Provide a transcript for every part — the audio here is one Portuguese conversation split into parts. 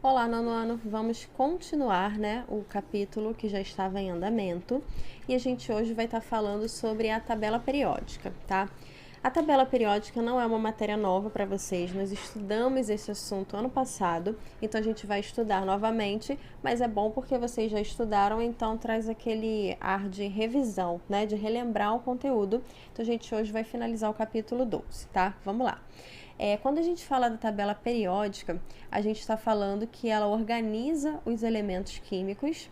Olá, nono ano. Vamos continuar, o capítulo que já estava em andamento e a gente hoje vai estar falando sobre a tabela periódica, tá? A tabela periódica não é uma matéria nova para vocês, nós estudamos esse assunto ano passado, então a gente vai estudar novamente, mas é bom porque vocês já estudaram, então traz aquele ar de revisão, de relembrar o conteúdo. Então a gente hoje vai finalizar o capítulo 12, tá? Vamos lá. Quando a gente fala da tabela periódica, a gente está falando que ela organiza os elementos químicos,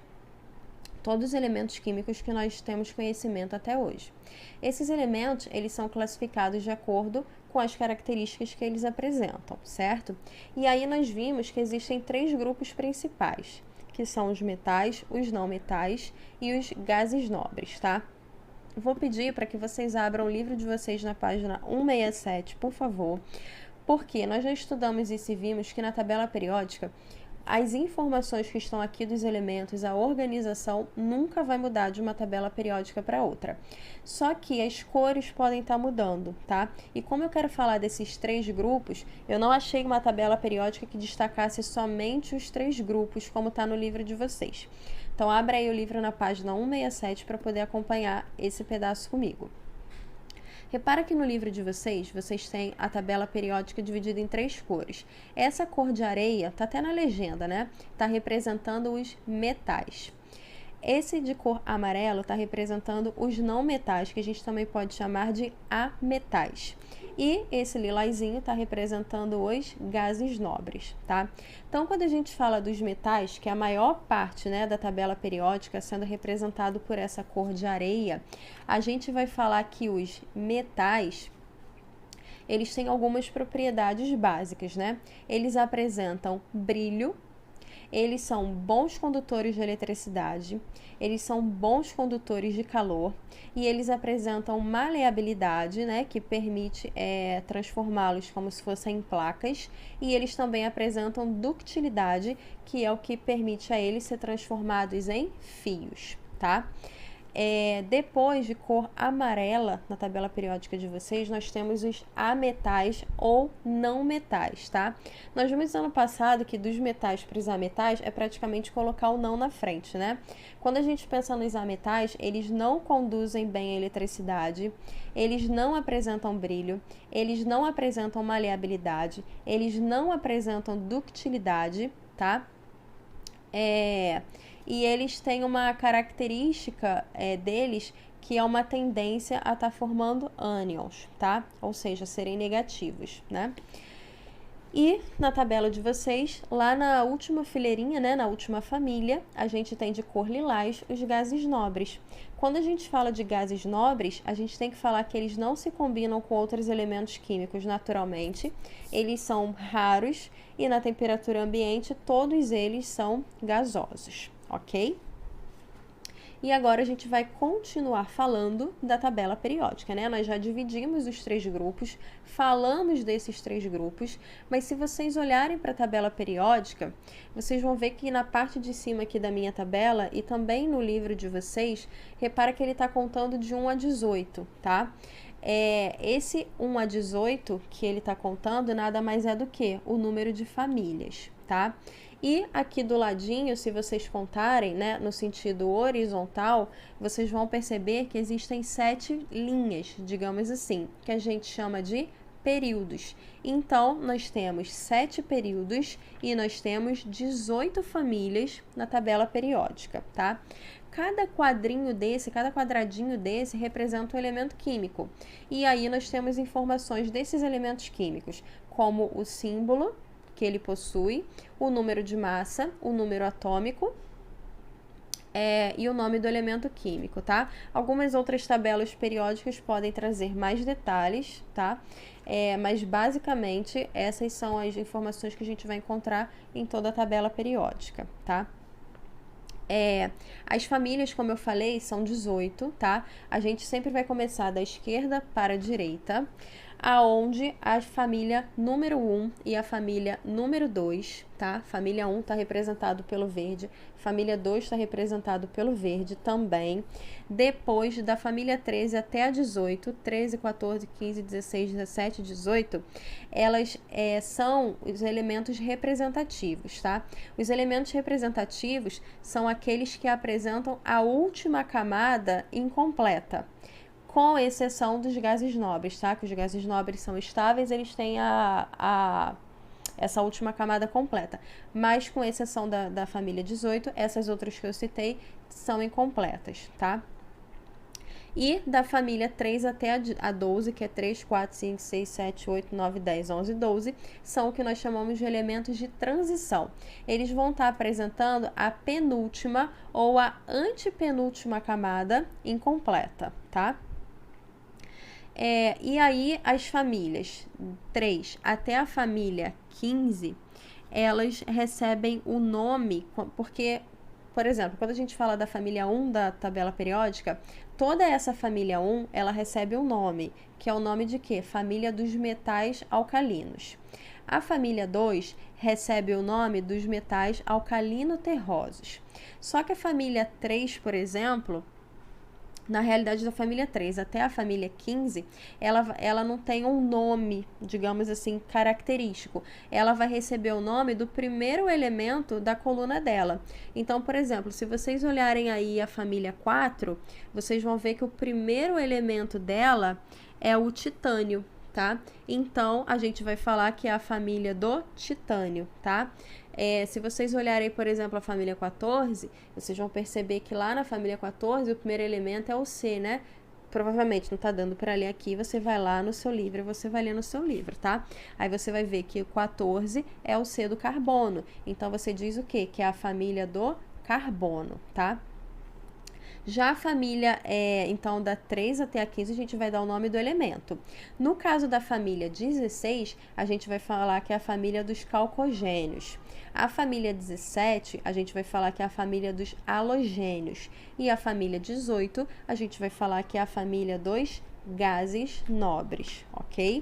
todos os elementos químicos que nós temos conhecimento até hoje. Esses elementos, eles são classificados de acordo com as características que eles apresentam, certo? E aí nós vimos que existem três grupos principais, que são os metais, os não metais e os gases nobres, tá? Vou pedir para que vocês abram o livro de vocês na página 167, por favor, porque nós já estudamos isso e vimos que na tabela periódica as informações que estão aqui dos elementos, a organização nunca vai mudar de uma tabela periódica para outra. Só que as cores podem estar mudando, tá? E como eu quero falar desses três grupos, eu não achei uma tabela periódica que destacasse somente os três grupos, como está no livro de vocês. Então, abra aí o livro na página 167 para poder acompanhar esse pedaço comigo. Repara que no livro de vocês têm a tabela periódica dividida em três cores. Essa cor de areia, tá até na legenda, tá representando os metais. Esse de cor amarelo está representando os não metais, que a gente também pode chamar de ametais. E esse lilazinho está representando os gases nobres, tá? Então, quando a gente fala dos metais, que é a maior parte, da tabela periódica sendo representado por essa cor de areia, a gente vai falar que os metais, eles têm algumas propriedades básicas, Eles apresentam brilho, eles são bons condutores de eletricidade, eles são bons condutores de calor e eles apresentam maleabilidade, que permite transformá-los como se fossem placas, e eles também apresentam ductilidade, que é o que permite a eles ser transformados em fios, tá? Depois de cor amarela, na tabela periódica de vocês, nós temos os ametais ou não metais, tá? Nós vimos ano passado que dos metais para os ametais é praticamente colocar o não na frente, Quando a gente pensa nos ametais, eles não conduzem bem a eletricidade, eles não apresentam brilho, eles não apresentam maleabilidade, eles não apresentam ductilidade, tá? E eles têm uma característica deles, que é uma tendência a estar formando ânions, tá? Ou seja, serem negativos, E na tabela de vocês, lá na última fileirinha, na última família, a gente tem de cor lilás os gases nobres. Quando a gente fala de gases nobres, a gente tem que falar que eles não se combinam com outros elementos químicos naturalmente, eles são raros e na temperatura ambiente todos eles são gasosos, ok? E agora a gente vai continuar falando da tabela periódica, Nós já dividimos os três grupos, falamos desses três grupos, mas se vocês olharem para a tabela periódica, vocês vão ver que na parte de cima aqui da minha tabela e também no livro de vocês, repara que ele está contando de 1 a 18, tá? Esse 1 a 18 que ele está contando nada mais é do que o número de famílias, tá? E aqui do ladinho, se vocês contarem, no sentido horizontal, vocês vão perceber que existem 7 linhas, digamos assim, que a gente chama de períodos. Então, nós temos 7 períodos e nós temos 18 famílias na tabela periódica, tá? Cada quadradinho desse representa um elemento químico. E aí nós temos informações desses elementos químicos, como o símbolo que ele possui, o número de massa, o número atômico e o nome do elemento químico, tá? Algumas outras tabelas periódicas podem trazer mais detalhes, tá? Mas basicamente essas são as informações que a gente vai encontrar em toda a tabela periódica, tá? As famílias, como eu falei, são 18, tá? A gente sempre vai começar da esquerda para a direita. aonde a família número 1 e a família número 2, tá? Família 1 está representado pelo verde, família 2 está representado pelo verde também. Depois da família 13 até a 18, 13, 14, 15, 16, 17, 18, elas são os elementos representativos, tá? Os elementos representativos são aqueles que apresentam a última camada incompleta, com exceção dos gases nobres, tá? Que os gases nobres são estáveis, eles têm essa última camada completa. Mas com exceção da família 18, essas outras que eu citei são incompletas, tá? E da família 3 até a 12, que é 3, 4, 5, 6, 7, 8, 9, 10, 11, 12, são o que nós chamamos de elementos de transição. Eles vão estar apresentando a penúltima ou a antepenúltima camada incompleta, tá? E aí as famílias 3 até a família 15, elas recebem o nome, porque, por exemplo, quando a gente fala da família 1 da tabela periódica, toda essa família 1, ela recebe um nome, que é o nome de quê? Família dos metais alcalinos. A família 2 recebe o nome dos metais alcalino-terrosos. Só que a família 3, por exemplo, na realidade da família 3 até a família 15, ela não tem um nome, digamos assim, característico. Ela vai receber o nome do primeiro elemento da coluna dela. Então, por exemplo, se vocês olharem aí a família 4, vocês vão ver que o primeiro elemento dela é o titânio, tá? Então, a gente vai falar que é a família do titânio, tá? Se vocês olharem, por exemplo, a família 14, vocês vão perceber que lá na família 14 o primeiro elemento é o C, né? Provavelmente não tá dando para ler aqui, você vai lá no seu livro e você vai ler no seu livro, tá? Aí você vai ver que o 14 é o C do carbono. Então, você diz o quê? Que é a família do carbono, tá? Já a família, então, da 3 até a 15, a gente vai dar o nome do elemento. No caso da família 16, a gente vai falar que é a família dos calcogênios. A família 17, a gente vai falar que é a família dos halogênios. E a família 18, a gente vai falar que é a família dos gases nobres, ok?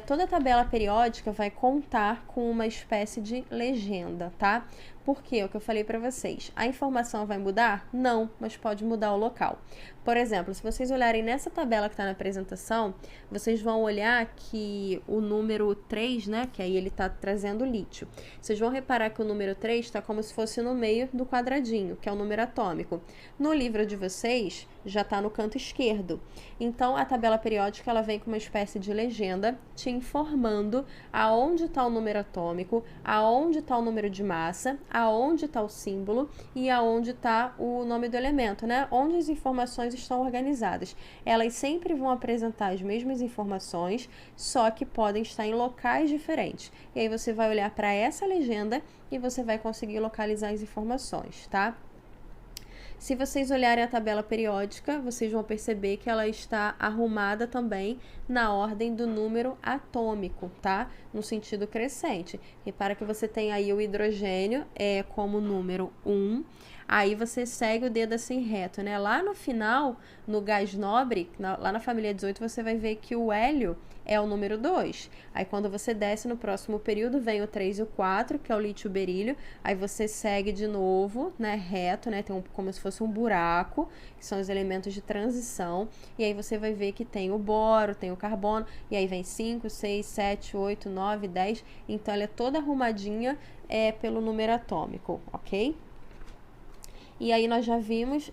Toda a tabela periódica vai contar com uma espécie de legenda, tá? Por quê? O que eu falei para vocês. A informação vai mudar? Não, mas pode mudar o local. Por exemplo, se vocês olharem nessa tabela que está na apresentação, vocês vão olhar que o número 3, né, que aí ele está trazendo lítio. Vocês vão reparar que o número 3 está como se fosse no meio do quadradinho, que é o número atômico. No livro de vocês, já está no canto esquerdo. Então, a tabela periódica ela vem com uma espécie de legenda te informando aonde está o número atômico, aonde está o número de massa, aonde está o símbolo e aonde está o nome do elemento, né? Onde as informações estão organizadas. Elas sempre vão apresentar as mesmas informações, só que podem estar em locais diferentes. E aí você vai olhar para essa legenda e você vai conseguir localizar as informações, tá? Se vocês olharem a tabela periódica, vocês vão perceber que ela está arrumada também na ordem do número atômico, tá? No sentido crescente. Repara que você tem aí o hidrogênio como número 1, aí você segue o dedo assim reto, né? Lá no final, no gás nobre, lá na família 18, você vai ver que o hélio é o número 2. Aí quando você desce no próximo período, vem o 3 e o 4, que é o lítio berílio. Aí você segue de novo, né, reto, né, tem como se fosse um buraco, que são os elementos de transição. E aí você vai ver que tem o boro, tem o carbono, e aí vem 5, 6, 7, 8, 9, 10. Então ela é toda arrumadinha pelo número atômico, ok? E aí nós já vimos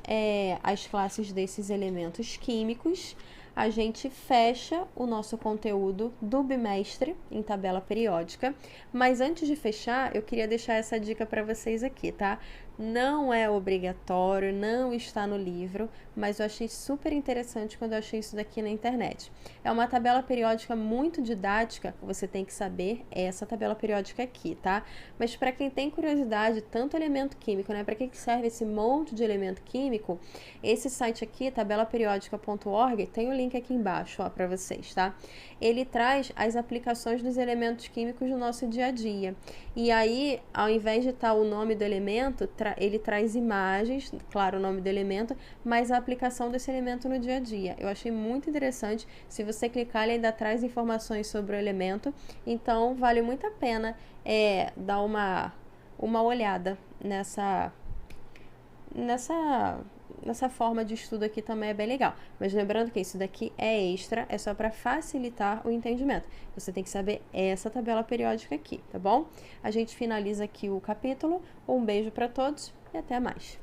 as classes desses elementos químicos. A gente fecha o nosso conteúdo do bimestre em tabela periódica, mas antes de fechar, eu queria deixar essa dica para vocês aqui, tá? Não é obrigatório, não está no livro, mas eu achei super interessante quando eu achei isso daqui na internet. É uma tabela periódica muito didática, você tem que saber essa tabela periódica aqui, tá? Mas para quem tem curiosidade, tanto elemento químico, né? Para que serve esse monte de elemento químico? Esse site aqui, tabelaperiodica.org, tem o link aqui embaixo, ó, para vocês, tá? Ele traz as aplicações dos elementos químicos no nosso dia a dia. E aí, ao invés de estar o nome do elemento, ele traz imagens, claro, o nome do elemento, mas a aplicação desse elemento no dia a dia. Eu achei muito interessante. Se você clicar, ele ainda traz informações sobre o elemento. Então, vale muito a pena dar uma olhada nessa forma de estudo aqui também é bem legal. Mas lembrando que isso daqui é extra, é só para facilitar o entendimento. Você tem que saber essa tabela periódica aqui, tá bom? A gente finaliza aqui o capítulo. Um beijo para todos e até mais.